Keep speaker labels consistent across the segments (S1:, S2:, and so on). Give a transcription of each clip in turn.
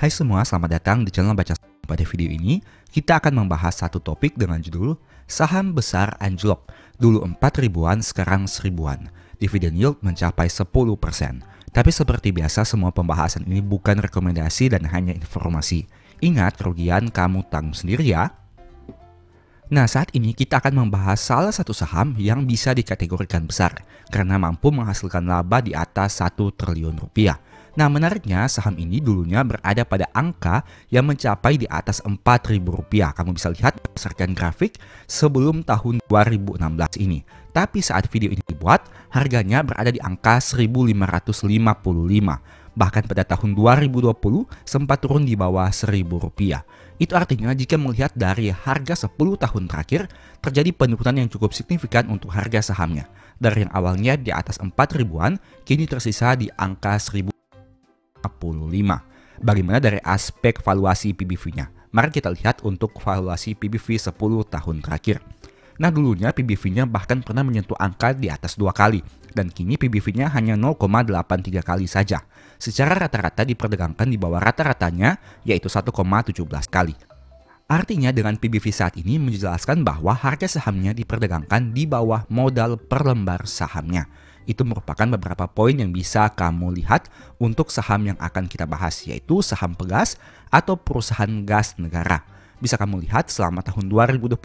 S1: Hai semua, selamat datang di channel Baca. Pada video ini, kita akan membahas satu topik dengan judul Saham besar anjlok. Dulu 4 ribuan, sekarang 1000-an. Dividend yield mencapai 10%. Tapi seperti biasa, semua pembahasan ini bukan rekomendasi dan hanya informasi. Ingat, kerugian kamu tanggung sendiri ya. Nah, saat ini kita akan membahas salah satu saham yang bisa dikategorikan besar karena mampu menghasilkan laba di atas 1 triliun rupiah. Nah, menariknya saham ini dulunya berada pada angka yang mencapai di atas Rp4.000. Kamu bisa lihat berdasarkan grafik sebelum tahun 2016 ini. Tapi saat video ini dibuat, harganya berada di angka 1.555. Bahkan pada tahun 2020 sempat turun di bawah Rp1.000. Itu artinya jika melihat dari harga 10 tahun terakhir, terjadi penurunan yang cukup signifikan untuk harga sahamnya. Dari yang awalnya di atas 4 ribuan, kini tersisa di angka 1.055. Bagaimana dari aspek valuasi PBV-nya? Mari kita lihat untuk valuasi PBV 10 tahun terakhir. Nah, dulunya PBV-nya bahkan pernah menyentuh angka di atas 2 kali. Dan kini PBV-nya hanya 0,83 kali saja. Secara rata-rata diperdagangkan di bawah rata-ratanya, yaitu 1,17 kali. Artinya dengan PBV saat ini menjelaskan bahwa harga sahamnya diperdagangkan di bawah modal per lembar sahamnya. Itu merupakan beberapa poin yang bisa kamu lihat untuk saham yang akan kita bahas, yaitu saham pegas atau perusahaan gas negara. Bisa kamu lihat selama tahun 2025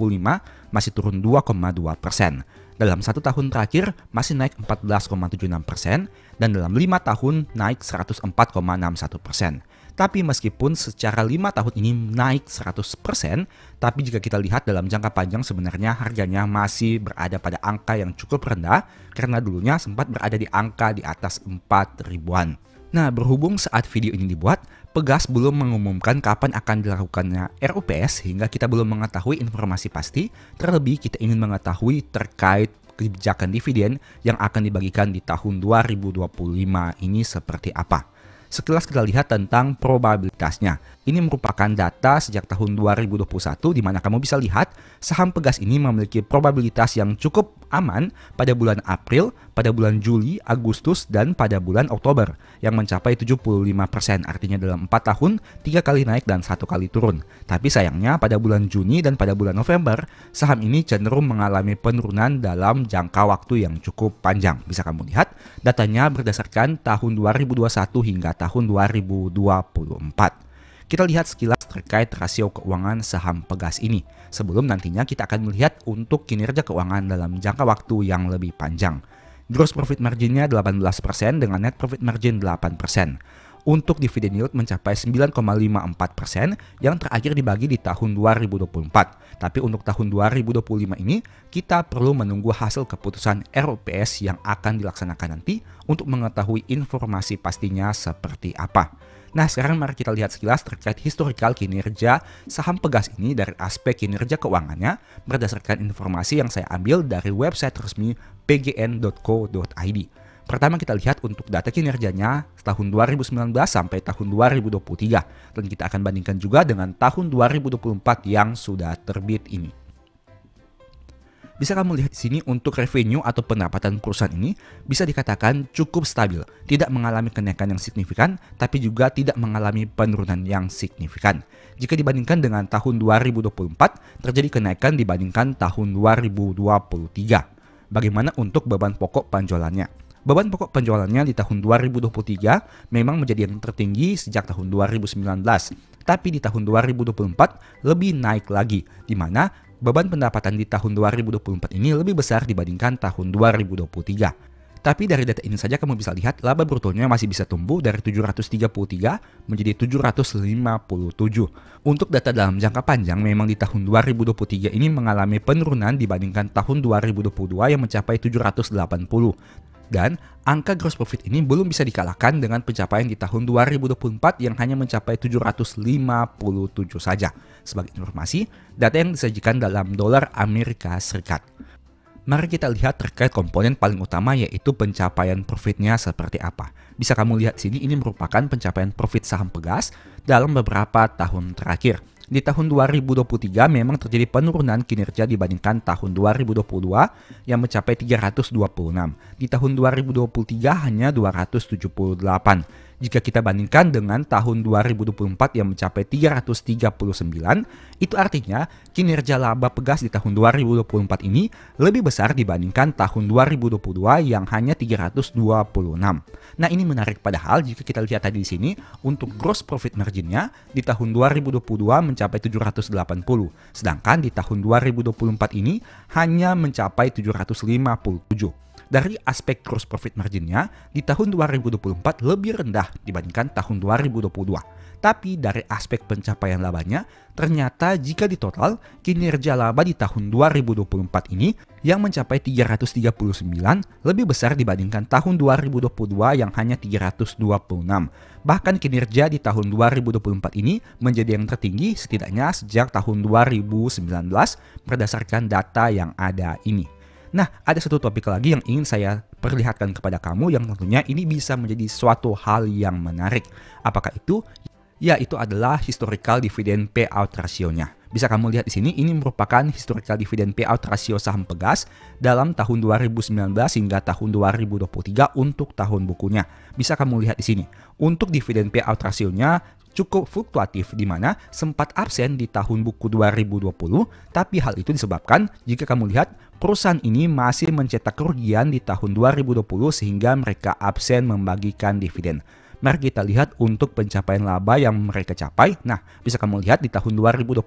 S1: masih turun 2,2%. Dalam 1 tahun terakhir masih naik 14,76% dan dalam 5 tahun naik 104,61%. Tapi meskipun secara 5 tahun ini naik 100%, tapi jika kita lihat dalam jangka panjang sebenarnya harganya masih berada pada angka yang cukup rendah karena dulunya sempat berada di angka di atas 4 ribuan. Nah, berhubung saat video ini dibuat, Pegas belum mengumumkan kapan akan dilakukannya RUPS sehingga kita belum mengetahui informasi pasti, terlebih kita ingin mengetahui terkait kebijakan dividen yang akan dibagikan di tahun 2025 ini seperti apa. Sekilas kita lihat tentang probabilitasnya. Ini merupakan data sejak tahun 2021 di mana kamu bisa lihat saham Pegas ini memiliki probabilitas yang cukup aman pada bulan April, pada bulan Juli, Agustus, dan pada bulan Oktober yang mencapai 75%. Artinya dalam 4 tahun 3 kali naik dan 1 kali turun. Tapi sayangnya pada bulan Juni dan pada bulan November saham ini cenderung mengalami penurunan dalam jangka waktu yang cukup panjang. Bisa kamu lihat datanya berdasarkan tahun 2021 hingga tahun 2024. Kita lihat sekilas terkait rasio keuangan saham Pegas ini. Sebelum nantinya kita akan melihat untuk kinerja keuangan dalam jangka waktu yang lebih panjang. Gross profit marginnya 18% dengan net profit margin 8%. Untuk dividen yield mencapai 9,54% yang terakhir dibagi di tahun 2024. Tapi untuk tahun 2025 ini kita perlu menunggu hasil keputusan RUPS yang akan dilaksanakan nanti untuk mengetahui informasi pastinya seperti apa. Nah, sekarang mari kita lihat sekilas terkait historikal kinerja saham Pegas ini dari aspek kinerja keuangannya berdasarkan informasi yang saya ambil dari website resmi pgn.co.id. Pertama kita lihat untuk data kinerjanya tahun 2019 sampai tahun 2023 dan kita akan bandingkan juga dengan tahun 2024 yang sudah terbit ini. Bisa kamu lihat di sini untuk revenue atau pendapatan perusahaan ini bisa dikatakan cukup stabil, tidak mengalami kenaikan yang signifikan, tapi juga tidak mengalami penurunan yang signifikan. Jika dibandingkan dengan tahun 2024, terjadi kenaikan dibandingkan tahun 2023. Bagaimana untuk beban pokok penjualannya? Beban pokok penjualannya di tahun 2023 memang menjadi yang tertinggi sejak tahun 2019, tapi di tahun 2024 lebih naik lagi, di mana beban pendapatan di tahun 2024 ini lebih besar dibandingkan tahun 2023. Tapi dari data ini saja kamu bisa lihat laba brutonya masih bisa tumbuh dari 733 menjadi 757. Untuk data dalam jangka panjang memang di tahun 2023 ini mengalami penurunan dibandingkan tahun 2022 yang mencapai 780. Dan angka gross profit ini belum bisa dikalahkan dengan pencapaian di tahun 2024 yang hanya mencapai 757 saja. Sebagai informasi, data yang disajikan dalam dolar Amerika Serikat. Mari kita lihat terkait komponen paling utama yaitu pencapaian profitnya seperti apa. Bisa kamu lihat sini ini merupakan pencapaian profit saham Pegas dalam beberapa tahun terakhir. Di tahun 2023 memang terjadi penurunan kinerja dibandingkan tahun 2022 yang mencapai 326. Di tahun 2023 hanya 278. Jika kita bandingkan dengan tahun 2024 yang mencapai 339, itu artinya kinerja laba pegas di tahun 2024 ini lebih besar dibandingkan tahun 2022 yang hanya 326. Nah, ini menarik, padahal jika kita lihat tadi di sini untuk gross profit marginnya di tahun 2022 mencapai 780, sedangkan di tahun 2024 ini hanya mencapai 757. Dari aspek gross profit marginnya di tahun 2024 lebih rendah dibandingkan tahun 2022. Tapi dari aspek pencapaian labanya, ternyata jika ditotal, kinerja laba di tahun 2024 ini yang mencapai 339 lebih besar dibandingkan tahun 2022 yang hanya 326. Bahkan kinerja di tahun 2024 ini menjadi yang tertinggi setidaknya sejak tahun 2019 berdasarkan data yang ada ini. Nah, ada satu topik lagi yang ingin saya perlihatkan kepada kamu yang tentunya ini bisa menjadi suatu hal yang menarik. Apakah itu? Ya, itu adalah historical dividend payout ratio-nya. Bisa kamu lihat di sini, ini merupakan historical dividend payout ratio saham Pegas dalam tahun 2019 hingga tahun 2023 untuk tahun bukunya. Bisa kamu lihat di sini. Untuk dividend payout ratio-nya cukup fluktuatif di mana sempat absen di tahun buku 2020, tapi hal itu disebabkan jika kamu lihat perusahaan ini masih mencetak kerugian di tahun 2020 sehingga mereka absen membagikan dividen. Mari kita lihat untuk pencapaian laba yang mereka capai. Nah, bisa kamu lihat di tahun 2020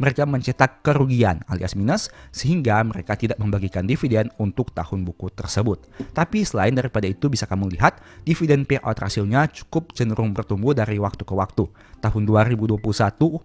S1: mereka mencetak kerugian alias minus sehingga mereka tidak membagikan dividen untuk tahun buku tersebut. Tapi selain daripada itu bisa kamu lihat dividen payout rasionya cukup cenderung bertumbuh dari waktu ke waktu. Tahun 2021,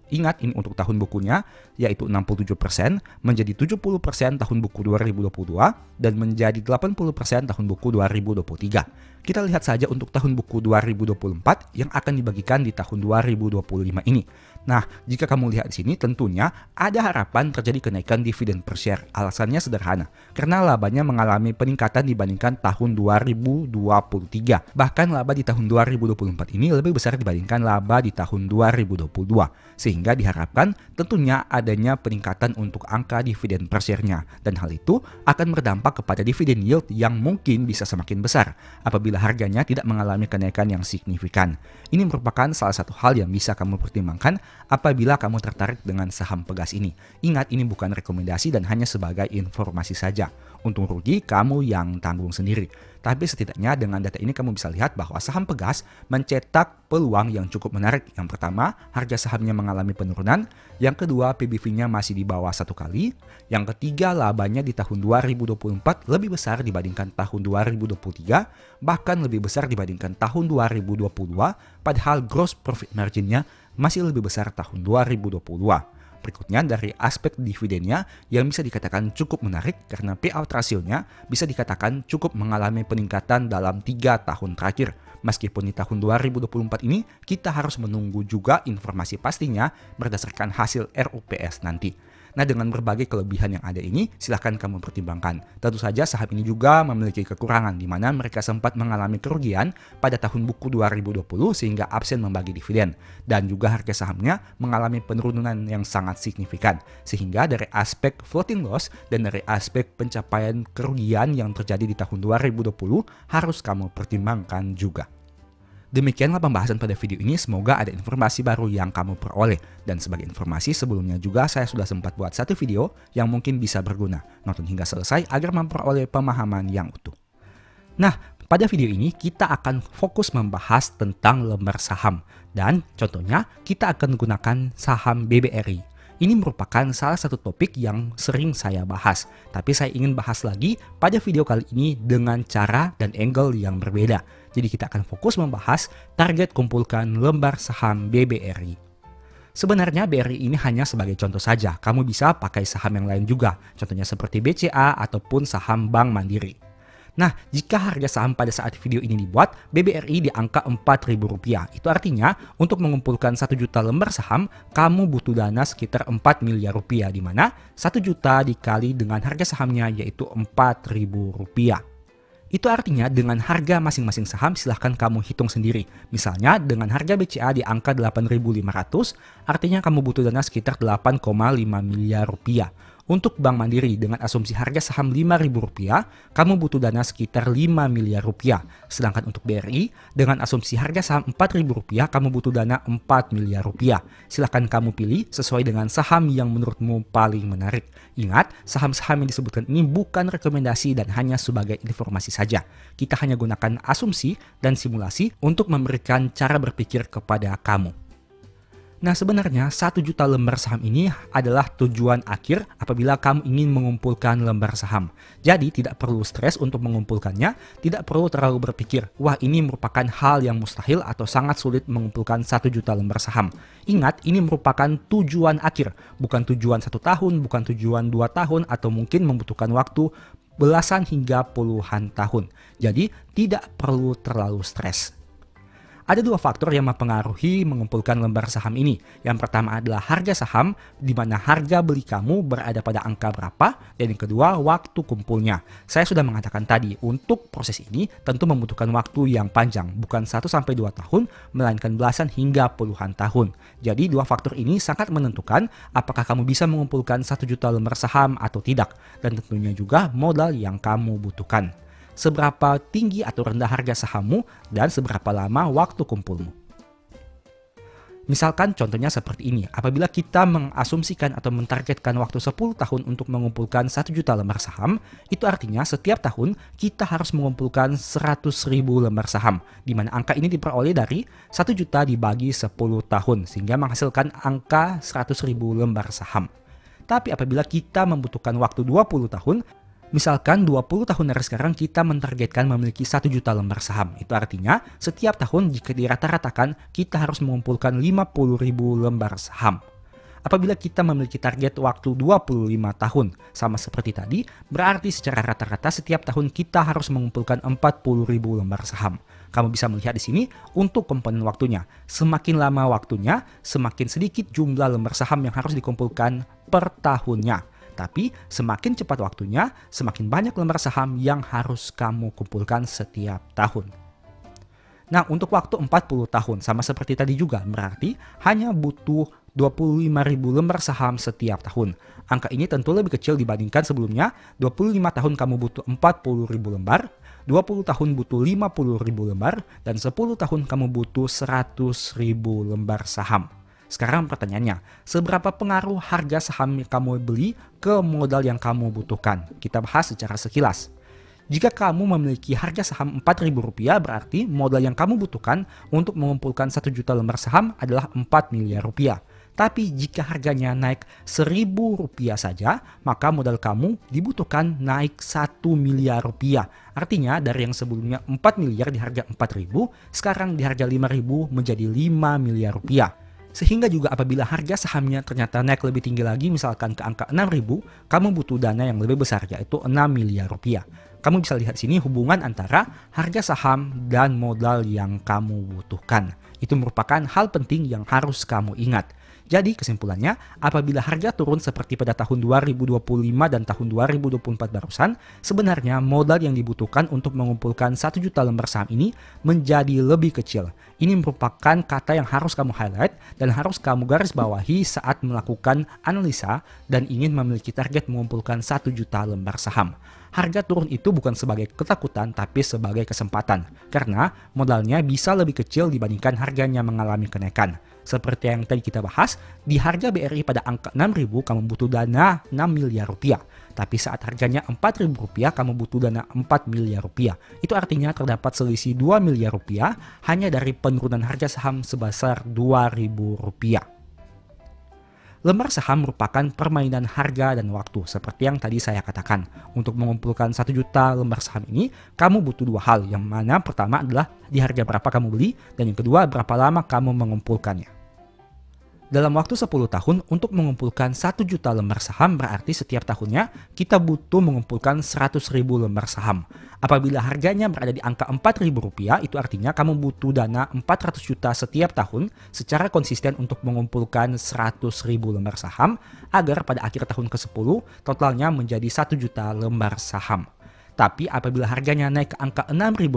S1: ingat ini untuk tahun bukunya, yaitu 67%, menjadi 70% tahun buku 2022, dan menjadi 80% tahun buku 2023. Kita lihat saja untuk tahun buku 2024 yang akan dibagikan di tahun 2025 ini. Nah, jika kamu lihat di sini tentunya ada harapan terjadi kenaikan dividen per share. Alasannya sederhana, karena labanya mengalami peningkatan dibandingkan tahun 2023. Bahkan laba di tahun 2024 ini lebih besar dibandingkan laba di tahun 2022. Sehingga diharapkan tentunya adanya peningkatan untuk angka dividen per share-nya. Dan hal itu akan berdampak kepada dividen yield yang mungkin bisa semakin besar apabila harganya tidak mengalami kenaikan yang signifikan. Ini merupakan salah satu hal yang bisa kamu pertimbangkan apabila kamu tertarik dengan saham Pegas ini. Ingat, ini bukan rekomendasi dan hanya sebagai informasi saja. Untung rugi kamu yang tanggung sendiri. Tapi setidaknya dengan data ini kamu bisa lihat bahwa saham Pegas mencetak peluang yang cukup menarik. Yang pertama, harga sahamnya mengalami penurunan. Yang kedua, PBV-nya masih di bawah 1 kali. Yang ketiga, labanya di tahun 2024 lebih besar dibandingkan tahun 2023, bahkan lebih besar dibandingkan tahun 2022, padahal gross profit margin-nya masih lebih besar tahun 2022. Berikutnya dari aspek dividennya yang bisa dikatakan cukup menarik karena payout rasionya bisa dikatakan cukup mengalami peningkatan dalam 3 tahun terakhir. Meskipun di tahun 2024 ini kita harus menunggu juga informasi pastinya berdasarkan hasil RUPS nanti. Nah, dengan berbagai kelebihan yang ada ini, silahkan kamu pertimbangkan. Tentu saja saham ini juga memiliki kekurangan di mana mereka sempat mengalami kerugian pada tahun buku 2020 sehingga absen membagi dividen. Dan juga harga sahamnya mengalami penurunan yang sangat signifikan. Sehingga dari aspek floating loss dan dari aspek pencapaian kerugian yang terjadi di tahun 2020 harus kamu pertimbangkan juga. Demikianlah pembahasan pada video ini, semoga ada informasi baru yang kamu peroleh. Dan sebagai informasi sebelumnya juga saya sudah sempat buat satu video yang mungkin bisa berguna. Nonton hingga selesai agar memperoleh pemahaman yang utuh. Nah, pada video ini kita akan fokus membahas tentang lembar saham. Dan contohnya kita akan menggunakan saham BBRI. Ini merupakan salah satu topik yang sering saya bahas. Tapi saya ingin bahas lagi pada video kali ini dengan cara dan angle yang berbeda. Jadi kita akan fokus membahas target kumpulkan lembar saham BBRI. Sebenarnya BRI ini hanya sebagai contoh saja. Kamu bisa pakai saham yang lain juga. Contohnya seperti BCA ataupun saham Bank Mandiri. Nah, jika harga saham pada saat video ini dibuat, BBRI di angka Rp4.000. Itu artinya untuk mengumpulkan 1 juta lembar saham, kamu butuh dana sekitar 4 miliar rupiah. Di mana 1 juta dikali dengan harga sahamnya yaitu Rp4.000. Itu artinya dengan harga masing-masing saham silahkan kamu hitung sendiri. Misalnya dengan harga BCA di angka 8.500, artinya kamu butuh dana sekitar 8,5 miliar rupiah. Untuk Bank Mandiri dengan asumsi harga saham Rp5.000, kamu butuh dana sekitar Rp5 miliar. Sedangkan untuk BRI dengan asumsi harga saham Rp4.000, kamu butuh dana Rp4 miliar. Silahkan kamu pilih sesuai dengan saham yang menurutmu paling menarik. Ingat, saham-saham yang disebutkan ini bukan rekomendasi dan hanya sebagai informasi saja. Kita hanya gunakan asumsi dan simulasi untuk memberikan cara berpikir kepada kamu. Nah, sebenarnya 1 juta lembar saham ini adalah tujuan akhir apabila kamu ingin mengumpulkan lembar saham. Jadi tidak perlu stres untuk mengumpulkannya, tidak perlu terlalu berpikir, wah ini merupakan hal yang mustahil atau sangat sulit mengumpulkan 1 juta lembar saham. Ingat, ini merupakan tujuan akhir, bukan tujuan 1 tahun, bukan tujuan 2 tahun, atau mungkin membutuhkan waktu belasan hingga puluhan tahun. Jadi tidak perlu terlalu stres. Ada 2 faktor yang mempengaruhi mengumpulkan lembar saham ini. Yang pertama adalah harga saham, di mana harga beli kamu berada pada angka berapa, dan yang kedua waktu kumpulnya. Saya sudah mengatakan tadi, untuk proses ini tentu membutuhkan waktu yang panjang, bukan 1-2 tahun, melainkan belasan hingga puluhan tahun. Jadi 2 faktor ini sangat menentukan apakah kamu bisa mengumpulkan 1 juta lembar saham atau tidak, dan tentunya juga modal yang kamu butuhkan. Seberapa tinggi atau rendah harga sahammu, dan seberapa lama waktu kumpulmu. Misalkan contohnya seperti ini, apabila kita mengasumsikan atau mentargetkan waktu 10 tahun untuk mengumpulkan 1 juta lembar saham, itu artinya setiap tahun kita harus mengumpulkan 100.000 lembar saham, di mana angka ini diperoleh dari 1 juta dibagi 10 tahun, sehingga menghasilkan angka 100.000 lembar saham. Tapi apabila kita membutuhkan waktu 20 tahun, misalkan 20 tahun dari sekarang kita mentargetkan memiliki 1 juta lembar saham. Itu artinya setiap tahun jika dirata-ratakan kita harus mengumpulkan 50.000 lembar saham. Apabila kita memiliki target waktu 25 tahun, sama seperti tadi, berarti secara rata-rata setiap tahun kita harus mengumpulkan 40.000 lembar saham. Kamu bisa melihat di sini untuk komponen waktunya. Semakin lama waktunya, semakin sedikit jumlah lembar saham yang harus dikumpulkan per tahunnya. Tapi semakin cepat waktunya, semakin banyak lembar saham yang harus kamu kumpulkan setiap tahun. Nah, untuk waktu 40 tahun, sama seperti tadi juga, berarti hanya butuh 25.000 lembar saham setiap tahun. Angka ini tentu lebih kecil dibandingkan sebelumnya. 25 tahun kamu butuh 40.000 lembar, 20 tahun butuh 50.000 lembar, dan 10 tahun kamu butuh 100.000 lembar saham. Sekarang pertanyaannya, seberapa pengaruh harga saham yang kamu beli ke modal yang kamu butuhkan? Kita bahas secara sekilas. Jika kamu memiliki harga saham Rp4.000, berarti modal yang kamu butuhkan untuk mengumpulkan 1 juta lembar saham adalah Rp4 miliar. Tapi jika harganya naik Rp1.000 saja, maka modal kamu dibutuhkan naik Rp1 miliar. Artinya dari yang sebelumnya 4 miliar di harga 4.000, sekarang di harga 5.000 menjadi 5 miliar rupiah. Sehingga juga apabila harga sahamnya ternyata naik lebih tinggi lagi, misalkan ke angka 6.000, kamu butuh dana yang lebih besar, yaitu 6 miliar rupiah. Kamu bisa lihat sini hubungan antara harga saham dan modal yang kamu butuhkan. Itu merupakan hal penting yang harus kamu ingat. Jadi kesimpulannya, apabila harga turun seperti pada tahun 2025 dan tahun 2024 barusan, sebenarnya modal yang dibutuhkan untuk mengumpulkan 1 juta lembar saham ini menjadi lebih kecil. Ini merupakan kata yang harus kamu highlight dan harus kamu garis bawahi saat melakukan analisa dan ingin memiliki target mengumpulkan 1 juta lembar saham. Harga turun itu bukan sebagai ketakutan tapi sebagai kesempatan, karena modalnya bisa lebih kecil dibandingkan harganya mengalami kenaikan. Seperti yang tadi kita bahas, di harga BRI pada angka 6.000 kamu butuh dana 6 miliar rupiah. Tapi saat harganya 4.000 rupiah kamu butuh dana 4 miliar rupiah. Itu artinya terdapat selisih 2 miliar rupiah hanya dari penurunan harga saham sebesar 2.000 rupiah. Lembar saham merupakan permainan harga dan waktu, seperti yang tadi saya katakan. Untuk mengumpulkan 1 juta lembar saham ini, kamu butuh 2 hal. Yang mana pertama adalah di harga berapa kamu beli, dan yang kedua berapa lama kamu mengumpulkannya. Dalam waktu 10 tahun, untuk mengumpulkan 1 juta lembar saham berarti setiap tahunnya kita butuh mengumpulkan 100.000 lembar saham. Apabila harganya berada di angka 4.000 rupiah, itu artinya kamu butuh dana 400 juta setiap tahun secara konsisten untuk mengumpulkan 100.000 lembar saham agar pada akhir tahun ke-10 totalnya menjadi 1 juta lembar saham. Tapi apabila harganya naik ke angka Rp6.000,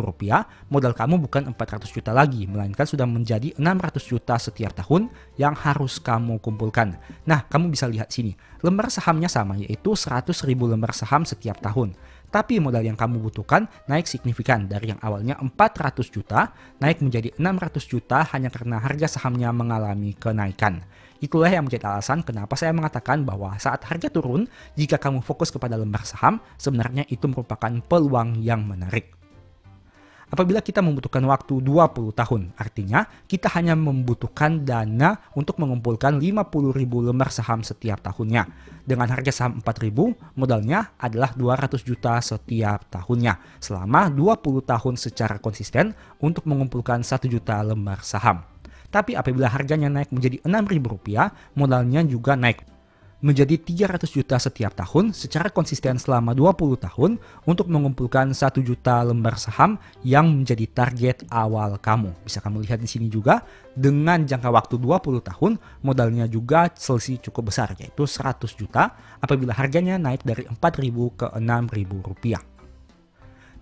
S1: modal kamu bukan 400 juta lagi, melainkan sudah menjadi 600 juta setiap tahun yang harus kamu kumpulkan. Nah, kamu bisa lihat sini, lembar sahamnya sama, yaitu 100.000 lembar saham setiap tahun. Tapi modal yang kamu butuhkan naik signifikan dari yang awalnya 400 juta naik menjadi 600 juta hanya karena harga sahamnya mengalami kenaikan. Itulah yang menjadi alasan kenapa saya mengatakan bahwa saat harga turun, jika kamu fokus kepada lembar saham, sebenarnya itu merupakan peluang yang menarik. Apabila kita membutuhkan waktu 20 tahun, artinya kita hanya membutuhkan dana untuk mengumpulkan 50.000 lembar saham setiap tahunnya. Dengan harga saham 4.000, modalnya adalah 200 juta setiap tahunnya, selama 20 tahun secara konsisten untuk mengumpulkan 1 juta lembar saham. Tapi apabila harganya naik menjadi Rp6.000, modalnya juga naik menjadi 300 juta setiap tahun secara konsisten selama 20 tahun untuk mengumpulkan 1 juta lembar saham yang menjadi target awal kamu. Bisa kamu lihat di sini juga, dengan jangka waktu 20 tahun, modalnya juga selisih cukup besar, yaitu 100 juta apabila harganya naik dari Rp4.000 ke Rp6.000.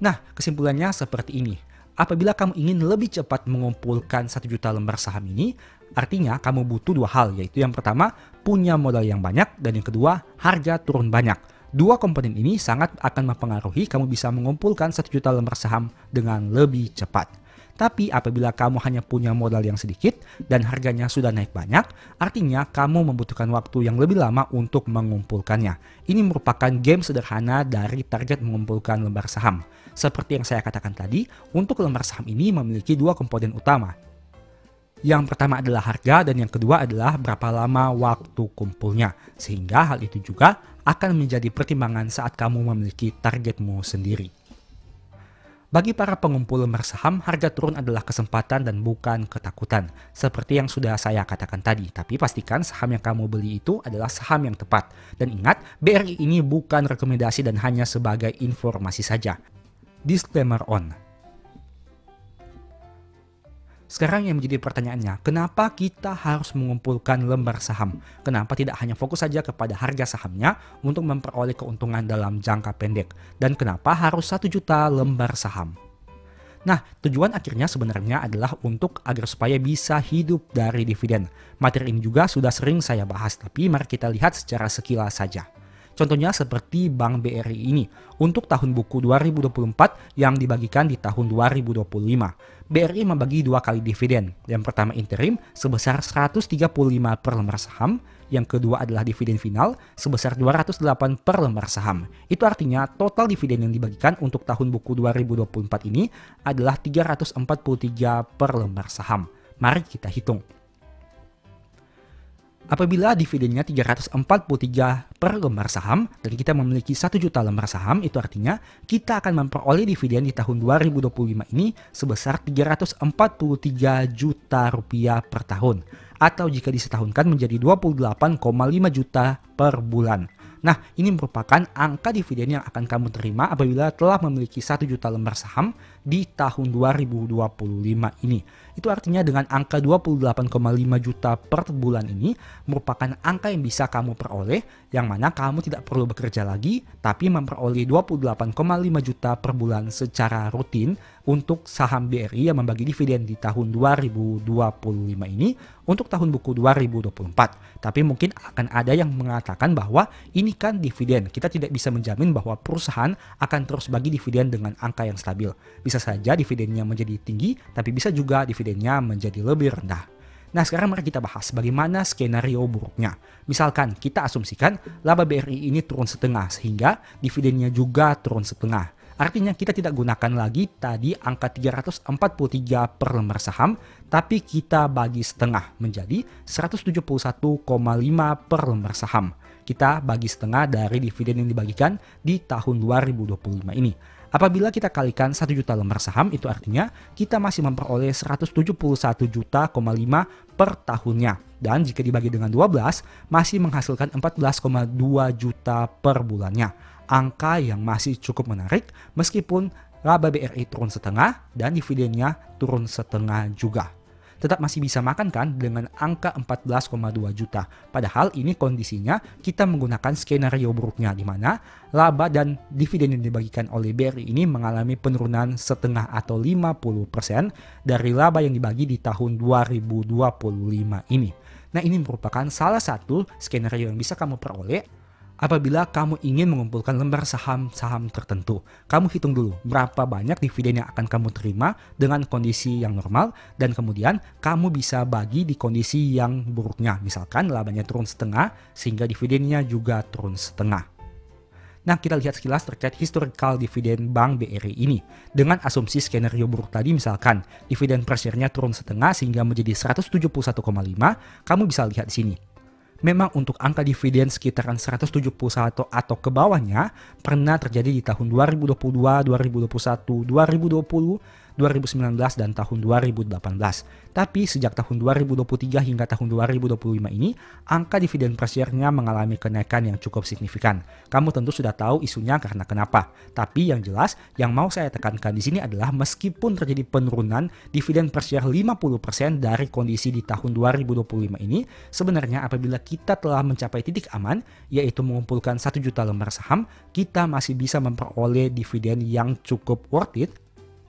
S1: Nah, kesimpulannya seperti ini. Apabila kamu ingin lebih cepat mengumpulkan 1 juta lembar saham ini, artinya kamu butuh dua hal, yaitu yang pertama, punya modal yang banyak, dan yang kedua, harga turun banyak. Dua komponen ini sangat akan mempengaruhi kamu bisa mengumpulkan 1 juta lembar saham dengan lebih cepat. Tapi apabila kamu hanya punya modal yang sedikit dan harganya sudah naik banyak, artinya kamu membutuhkan waktu yang lebih lama untuk mengumpulkannya. Ini merupakan game sederhana dari target mengumpulkan lembar saham. Seperti yang saya katakan tadi, untuk lembar saham ini memiliki dua komponen utama. Yang pertama adalah harga dan yang kedua adalah berapa lama waktu kumpulnya. Sehingga hal itu juga akan menjadi pertimbangan saat kamu memiliki targetmu sendiri. Bagi para pengumpul lembar saham, harga turun adalah kesempatan dan bukan ketakutan. Seperti yang sudah saya katakan tadi, tapi pastikan saham yang kamu beli itu adalah saham yang tepat. Dan ingat, BRI ini bukan rekomendasi dan hanya sebagai informasi saja. Disclaimer on. Sekarang yang menjadi pertanyaannya, kenapa kita harus mengumpulkan lembar saham? Kenapa tidak hanya fokus saja kepada harga sahamnya untuk memperoleh keuntungan dalam jangka pendek? Dan kenapa harus 1 juta lembar saham? Nah, tujuan akhirnya sebenarnya adalah untuk agar supaya bisa hidup dari dividen. Materi ini juga sudah sering saya bahas, tapi mari kita lihat secara sekilas saja. Contohnya seperti Bank BRI ini untuk tahun buku 2024 yang dibagikan di tahun 2025. BRI membagi dua kali dividen. Yang pertama interim sebesar 135 per lembar saham. Yang kedua adalah dividen final sebesar 208 per lembar saham. Itu artinya total dividen yang dibagikan untuk tahun buku 2024 ini adalah 343 per lembar saham. Mari kita hitung. Apabila dividennya 343 per lembar saham dan kita memiliki 1 juta lembar saham, itu artinya kita akan memperoleh dividen di tahun 2025 ini sebesar 343 juta rupiah per tahun. Atau jika disetahunkan menjadi 28,5 juta per bulan. Nah, ini merupakan angka dividen yang akan kamu terima apabila telah memiliki 1 juta lembar saham di tahun 2025 ini. Itu artinya dengan angka 28,5 juta per bulan ini merupakan angka yang bisa kamu peroleh yang mana kamu tidak perlu bekerja lagi tapi memperoleh 28,5 juta per bulan secara rutin untuk saham BRI yang membagi dividen di tahun 2025 ini untuk tahun buku 2024. Tapi mungkin akan ada yang mengatakan bahwa ini kan dividen. Kita tidak bisa menjamin bahwa perusahaan akan terus bagi dividen dengan angka yang stabil. Bisa saja dividennya menjadi tinggi, tapi bisa juga dividennya menjadi lebih rendah. Nah, sekarang mari kita bahas bagaimana skenario buruknya. Misalkan kita asumsikan laba BRI ini turun setengah sehingga dividennya juga turun setengah. Artinya kita tidak gunakan lagi tadi angka 343 per lembar saham, tapi kita bagi setengah menjadi 171,5 per lembar saham. Kita bagi setengah dari dividen yang dibagikan di tahun 2025 ini. Apabila kita kalikan 1 juta lembar saham, itu artinya kita masih memperoleh 171,5 juta per tahunnya. Dan jika dibagi dengan 12, masih menghasilkan 14,2 juta per bulannya. Angka yang masih cukup menarik meskipun laba BRI turun setengah dan dividennya turun setengah juga. tetap masih bisa makan kan dengan angka 14,2 juta. Padahal ini kondisinya kita menggunakan skenario buruknya di mana laba dan dividen yang dibagikan oleh BRI ini mengalami penurunan setengah atau 50% dari laba yang dibagi di tahun 2025 ini. Nah, ini merupakan salah satu skenario yang bisa kamu peroleh apabila kamu ingin mengumpulkan lembar saham-saham tertentu. Kamu hitung dulu berapa banyak dividen yang akan kamu terima dengan kondisi yang normal, dan kemudian kamu bisa bagi di kondisi yang buruknya. Misalkan labanya turun setengah sehingga dividennya juga turun setengah. Nah, kita lihat sekilas terkait historical dividen Bank BRI ini. Dengan asumsi skenario buruk tadi, misalkan dividen per share-nya turun setengah sehingga menjadi 171,5, kamu bisa lihat di sini. Memang untuk angka dividen sekitaran 171 atau ke bawahnya pernah terjadi di tahun 2022, 2021, 2020, 2019, dan tahun 2018. Tapi sejak tahun 2023 hingga tahun 2025 ini, angka dividen per share-nya mengalami kenaikan yang cukup signifikan. Kamu tentu sudah tahu isunya karena kenapa. Tapi yang jelas, yang mau saya tekankan di sini adalah meskipun terjadi penurunan dividen per share 50% dari kondisi di tahun 2025 ini, sebenarnya apabila kita telah mencapai titik aman, yaitu mengumpulkan 1 juta lembar saham, kita masih bisa memperoleh dividen yang cukup worth it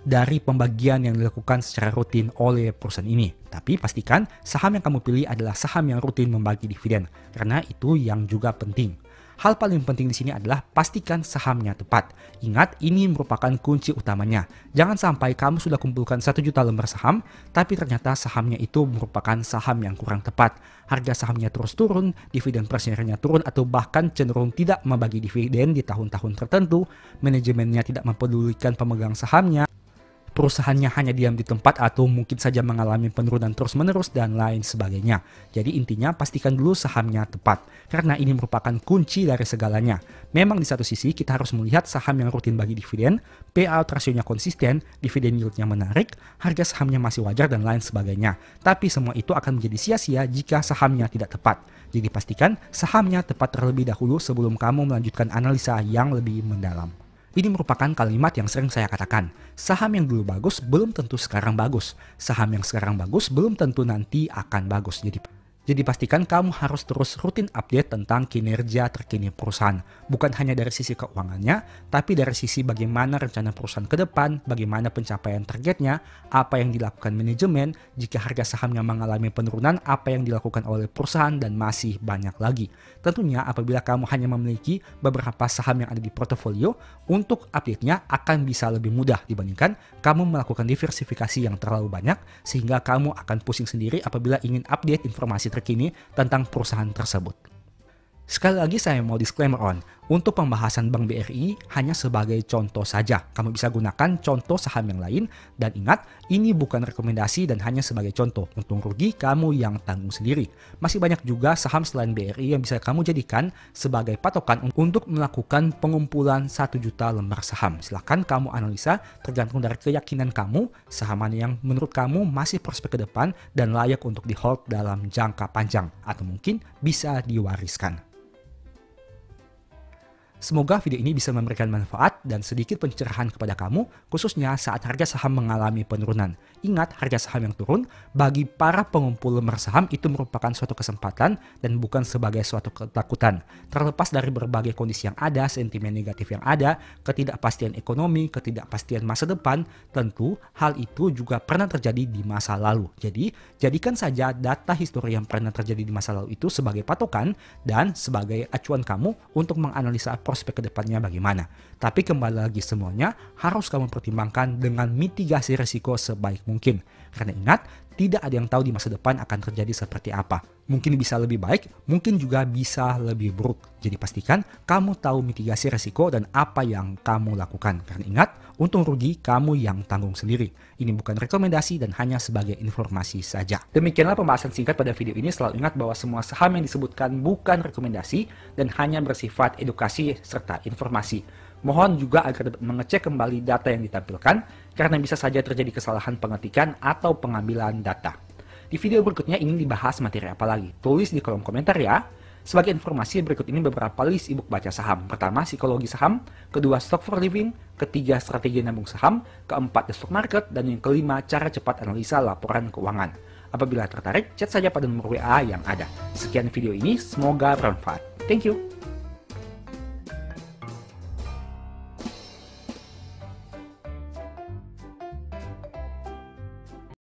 S1: dari pembagian yang dilakukan secara rutin oleh perusahaan ini. Tapi pastikan saham yang kamu pilih adalah saham yang rutin membagi dividen, karena itu yang juga penting. Hal paling penting di sini adalah pastikan sahamnya tepat. Ingat, ini merupakan kunci utamanya. Jangan sampai kamu sudah kumpulkan 1 juta lembar saham, tapi ternyata sahamnya itu merupakan saham yang kurang tepat. Harga sahamnya terus turun, dividen per share-nya turun, atau bahkan cenderung tidak membagi dividen di tahun-tahun tertentu, manajemennya tidak mempedulikan pemegang sahamnya, perusahaannya hanya diam di tempat atau mungkin saja mengalami penurunan terus-menerus dan lain sebagainya. Jadi intinya pastikan dulu sahamnya tepat, karena ini merupakan kunci dari segalanya. Memang di satu sisi kita harus melihat saham yang rutin bagi dividen, payout rasionya konsisten, dividen yieldnya menarik, harga sahamnya masih wajar dan lain sebagainya. Tapi semua itu akan menjadi sia-sia jika sahamnya tidak tepat. Jadi pastikan sahamnya tepat terlebih dahulu sebelum kamu melanjutkan analisa yang lebih mendalam. Ini merupakan kalimat yang sering saya katakan. Saham yang dulu bagus belum tentu sekarang bagus. Saham yang sekarang bagus belum tentu nanti akan bagus. Jadi pastikan kamu harus terus rutin update tentang kinerja terkini perusahaan. Bukan hanya dari sisi keuangannya, tapi dari sisi bagaimana rencana perusahaan ke depan, bagaimana pencapaian targetnya, apa yang dilakukan manajemen, jika harga sahamnya mengalami penurunan, apa yang dilakukan oleh perusahaan, dan masih banyak lagi. Tentunya apabila kamu hanya memiliki beberapa saham yang ada di portofolio, untuk update-nya akan bisa lebih mudah dibandingkan kamu melakukan diversifikasi yang terlalu banyak, sehingga kamu akan pusing sendiri apabila ingin update informasi terkini tentang perusahaan tersebut. Sekali lagi saya mau disclaimer on, untuk pembahasan Bank BRI hanya sebagai contoh saja. Kamu bisa gunakan contoh saham yang lain, dan ingat, ini bukan rekomendasi dan hanya sebagai contoh. Untung rugi kamu yang tanggung sendiri. Masih banyak juga saham selain BRI yang bisa kamu jadikan sebagai patokan untuk melakukan pengumpulan 1 juta lembar saham. Silahkan kamu analisa tergantung dari keyakinan kamu, saham mana yang menurut kamu masih prospek ke depan dan layak untuk di hold dalam jangka panjang, atau mungkin bisa diwariskan. Semoga video ini bisa memberikan manfaat dan sedikit pencerahan kepada kamu, khususnya saat harga saham mengalami penurunan. Ingat, harga saham yang turun bagi para pengumpul lembar saham itu merupakan suatu kesempatan dan bukan sebagai suatu ketakutan. Terlepas dari berbagai kondisi yang ada, sentimen negatif yang ada, ketidakpastian ekonomi, ketidakpastian masa depan, tentu hal itu juga pernah terjadi di masa lalu. Jadi, jadikan saja data histori yang pernah terjadi di masa lalu itu sebagai patokan dan sebagai acuan kamu untuk menganalisa prospek kedepannya bagaimana. Tapi kembali lagi, semuanya harus kamu pertimbangkan dengan mitigasi risiko sebaik mungkin. Karena ingat, tidak ada yang tahu di masa depan akan terjadi seperti apa. Mungkin bisa lebih baik, mungkin juga bisa lebih buruk. Jadi pastikan kamu tahu mitigasi risiko dan apa yang kamu lakukan. Karena ingat, untung rugi kamu yang tanggung sendiri. Ini bukan rekomendasi dan hanya sebagai informasi saja. Demikianlah pembahasan singkat pada video ini. Selalu ingat bahwa semua saham yang disebutkan bukan rekomendasi dan hanya bersifat edukasi serta informasi. Mohon juga agar dapat mengecek kembali data yang ditampilkan, karena bisa saja terjadi kesalahan pengetikan atau pengambilan data. Di video berikutnya ingin dibahas materi apa lagi? Tulis di kolom komentar ya. Sebagai informasi, berikut ini beberapa list ebook baca saham. Pertama, psikologi saham. Kedua, stock for living. Ketiga, strategi nabung saham. Keempat, the stock market. Dan yang kelima, cara cepat analisa laporan keuangan. Apabila tertarik, chat saja pada nomor WA yang ada. Sekian video ini, semoga bermanfaat. Thank you.